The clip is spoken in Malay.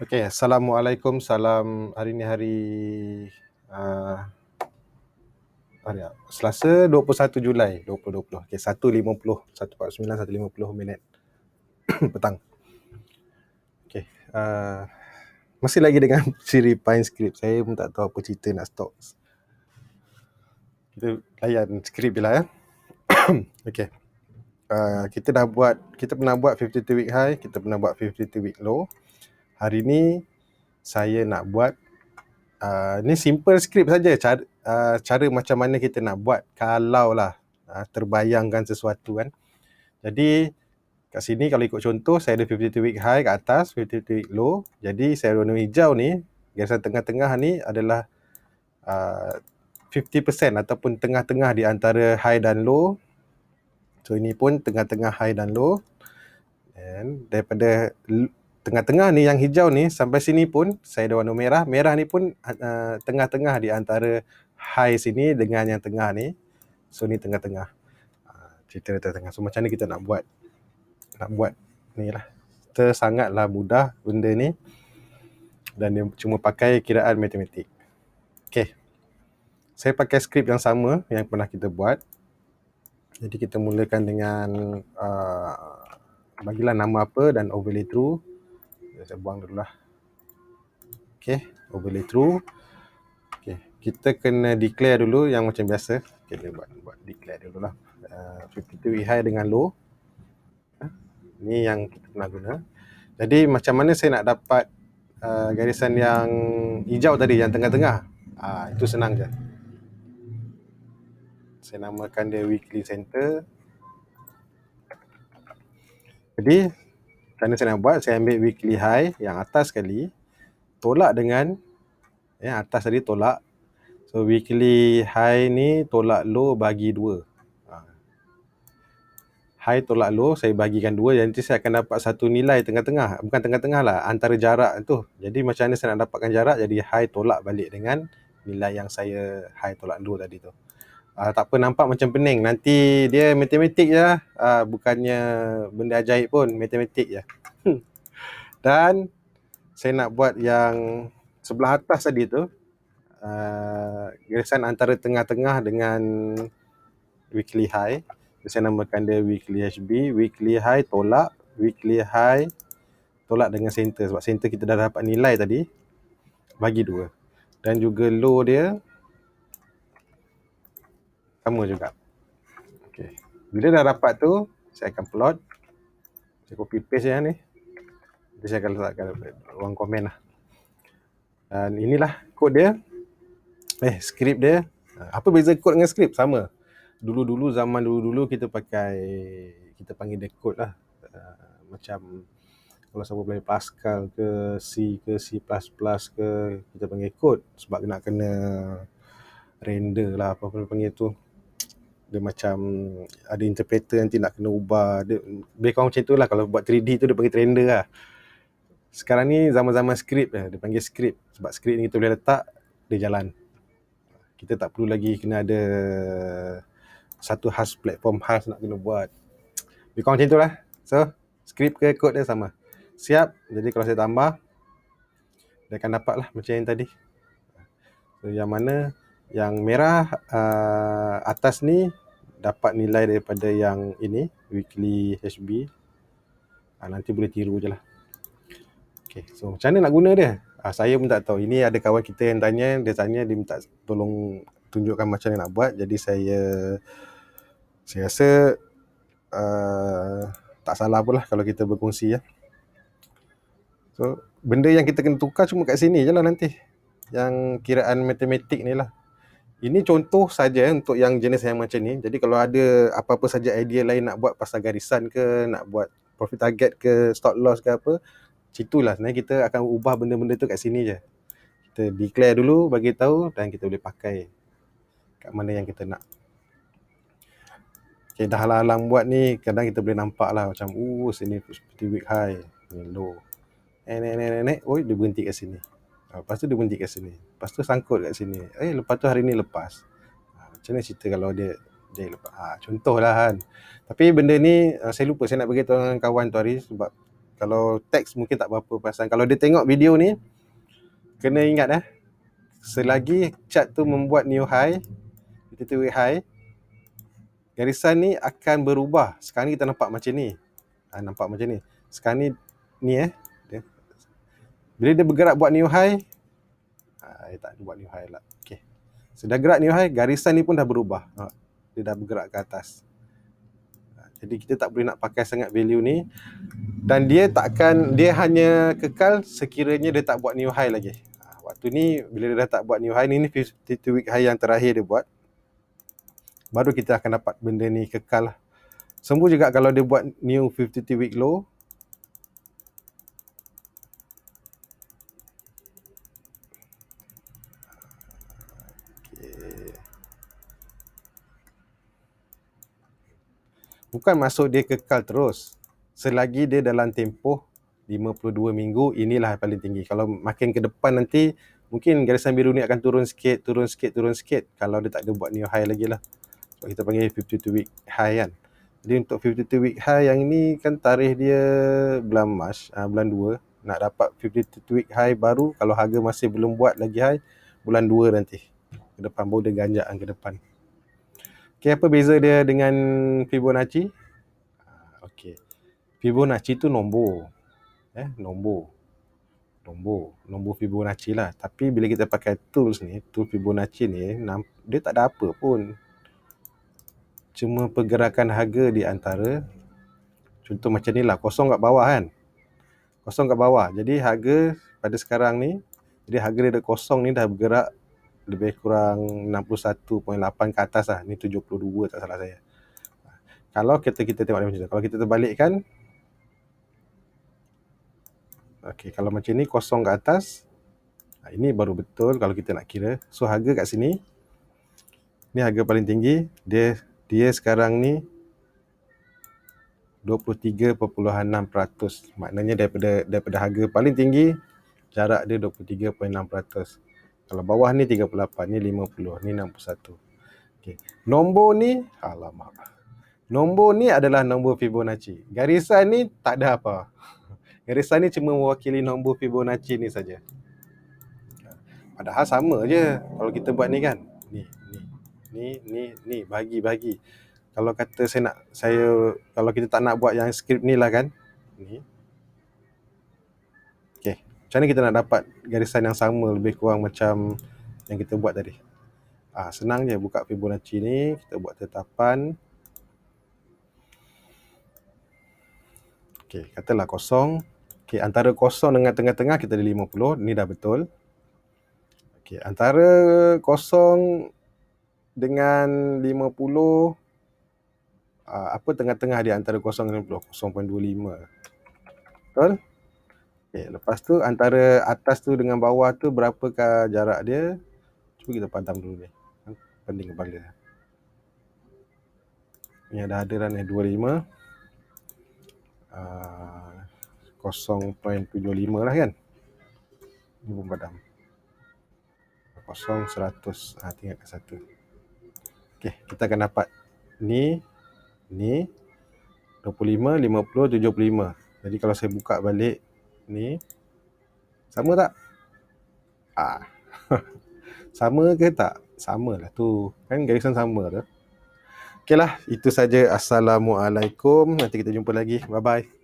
Okey, Assalamualaikum. Salam. Hari ni hari uh, hari apa? Selasa 21 Julai 2020. Okey, 1.50, 1.49, 1.50 minit petang. Okey, masih lagi dengan siri Pine Script. Saya pun tak tahu apa cerita nak stop. Kita layan skrip je lah ya. Okey. Kita pernah buat 52 week high, kita pernah buat 52 week low. Hari ni saya nak buat ni simple script saja, cara macam mana kita nak buat kalau lah terbayangkan sesuatu kan. Jadi kat sini kalau ikut contoh, saya ada 52 week high kat atas, 52 week low. Jadi saya warna hijau ni, garisan tengah-tengah ni adalah 50% ataupun tengah-tengah di antara high dan low. So ini pun tengah-tengah high dan low. Dan daripada tengah-tengah ni yang hijau ni sampai sini pun saya ada warna merah. Merah ni pun tengah-tengah di antara high sini dengan yang tengah ni. So ni tengah-tengah. Cerita tengah-tengah. So macam ni kita nak buat ni lah. Sangatlah mudah benda ni. Dan dia cuma pakai kiraan matematik. Okay. Saya pakai skrip yang sama yang pernah kita buat. Jadi kita mulakan dengan bagilah nama apa dan overlay true. Saya buang dulu lah. Okay, overlay true. Okay, kita kena declare dulu yang macam biasa. Kita buat declare dulu lah. 52 high dengan low. Ni yang kita pernah guna. Jadi macam mana saya nak dapat garisan yang hijau tadi, yang tengah-tengah? Itu senang je. Saya namakan dia weekly center. Jadi macam mana saya nak buat? Saya ambil weekly high yang atas sekali, tolak dengan yang atas tadi tolak. So weekly high ni tolak low bagi 2. High tolak low saya bagikan 2, nanti saya akan dapat satu nilai tengah-tengah. Bukan tengah-tengah lah, antara jarak tu. Jadi macam mana saya nak dapatkan jarak? Jadi high tolak balik dengan nilai yang saya high tolak low tadi tu. Tak apa nampak macam pening. Nanti dia matematik je lah. Bukannya benda ajaib pun, matematik je. Dan saya nak buat yang sebelah atas tadi tu, garisan antara tengah-tengah dengan weekly high. Saya namakan dia weekly HB. Weekly high tolak, weekly high tolak dengan center. Sebab center kita dah dapat nilai tadi, bagi 2. Dan juga low dia sama juga. Okay. Bila dah dapat tu, saya akan plot. Saya copy paste yang ni. Nanti saya akan letakkan ruang komen lah. Dan inilah kod dia. Skrip dia. Apa beza kod dengan skrip? Sama. Zaman dulu kita panggil dia kod lah. Macam kalau siapa belajar Pascal ke C ke C++ ke, kita panggil kod sebab nak kena render lah, apa panggil tu. Dia macam ada interpreter nanti nak kena ubah. Dia lebih kurang macam tu lah. Kalau buat 3D tu dia panggil render lah. Sekarang ni zaman-zaman skrip lah. Dia panggil skrip. Sebab skrip ni kita boleh letak, dia jalan. Kita tak perlu lagi kena ada satu khas platform khas nak kena buat. Lebih kurang macam tu lah. So skrip ke kod dia sama. Siap. Jadi kalau saya tambah, dia akan dapat lah macam yang tadi. So yang mana yang merah atas ni dapat nilai daripada yang ini, weekly HB. Nanti boleh tiru je lah. Okay, so macam mana nak guna dia? Saya pun tak tahu. Ini ada kawan kita yang tanya, dia minta tolong tunjukkan macam mana nak buat. Jadi saya rasa tak salah pun lah kalau kita berkongsi ya. So benda yang kita kena tukar cuma kat sini je lah nanti. Yang kiraan matematik ni lah. Ini contoh saja untuk yang jenis yang macam ni. Jadi kalau ada apa-apa saja idea lain nak buat pasal garisan ke, nak buat profit target ke, stop loss ke apa, situlah sebenarnya kita akan ubah benda-benda tu kat sini je. Kita declare dulu, bagi tahu, dan kita boleh pakai kat mana yang kita nak. Okay, dah halang-halang buat ni, kadang kita boleh nampak lah macam sini seperti week high, ni low. Naik, dia berhenti kat sini. Lepas tu dia berhenti kat sini. Lepas tu sangkut kat sini. Lepas tu hari ni lepas. Macam mana cerita kalau dia lepas? Contoh lah kan. Tapi benda ni saya lupa, saya nak beritahu dengan kawan tu hari sebab Kalau teks mungkin tak berapa perasan. Kalau dia tengok video ni, kena ingat selagi chart tu membuat new high, 52 week high, garisan ni akan berubah. Sekarang ni kita nampak macam ni. Nampak macam ni. Sekarang ni dia. Bila dia bergerak buat new high, dia tak buat new high lah. Okay. Sudah gerak new high, garisan ni pun dah berubah. Dia dah bergerak ke atas. Jadi kita tak boleh nak pakai sangat value ni. Dan dia hanya kekal sekiranya dia tak buat new high lagi. Waktu ni bila dia dah tak buat new high ni 52 week high yang terakhir dia buat, baru kita akan dapat benda ni kekal lah. Sembuh juga kalau dia buat new 52 week low. Bukan maksud dia kekal terus. Selagi dia dalam tempoh 52 minggu, inilah yang paling tinggi. Kalau makin ke depan nanti, mungkin garisan biru ni akan turun sikit. Kalau dia tak ada buat new high lagi lah. Sebab kita panggil 52 week high kan. Jadi untuk 52 week high yang ni kan tarikh dia bulan Mac, bulan 2. Nak dapat 52 week high baru, kalau harga masih belum buat lagi high, bulan 2 nanti. Ke depan, baru dia ganjak ke depan. Okay, apa beza dia dengan Fibonacci? Okay. Fibonacci tu nombor. Nombor Fibonacci lah. Tapi bila kita pakai tools ni, tool Fibonacci ni, dia tak ada apa pun. Cuma pergerakan harga di antara, contoh macam ni lah, kosong kat bawah kan. Kosong kat bawah. Jadi harga pada sekarang ni, jadi harga dia kosong ni dah bergerak lebih kurang 61.8 ke atas lah. Ni 72 tak salah saya. Kalau kita tengok macam tu, kalau kita terbalikkan, okay, kalau macam ni kosong ke atas, ini baru betul kalau kita nak kira. So harga kat sini, ni harga paling tinggi, dia sekarang ni 23.6%. Maknanya daripada harga paling tinggi, jarak dia 23.6%. Kalau bawah ni 38, ni 50, ni 61. Okay. Nombor ni, nombor ni adalah nombor Fibonacci. Garisan ni tak ada apa. Garisan ni cuma mewakili nombor Fibonacci ni saja. Padahal sama je kalau kita buat ni kan. Ni bagi. Kalau kata kalau kita tak nak buat yang skrip ni lah kan. Ni. Okay. Macam mana kita nak dapat garisan yang sama lebih kurang macam yang kita buat tadi? Senang je, buka Fibonacci ni, kita buat tetapan. Okay, katalah kosong. Okay, antara kosong dengan tengah-tengah kita ada 50, ni dah betul. Okay, antara kosong dengan 50, apa tengah-tengah dia antara kosong dengan 50? 0.25. Betul? Okay, lepas tu antara atas tu dengan bawah tu berapakah jarak dia? Cuba kita padam dulu ni. Pening kepala. Ni ada hadiran 25. 0.75 lah kan. Ni pun padam. 0, 100. Tinggalkan 1. Okay, kita akan dapat ni 25, 50, 75. Jadi kalau saya buka balik ni, sama tak? Sama ke tak? Sama lah tu. Kan garisan sama tu. Okay lah, itu saja. Assalamualaikum. Nanti kita jumpa lagi. Bye-bye.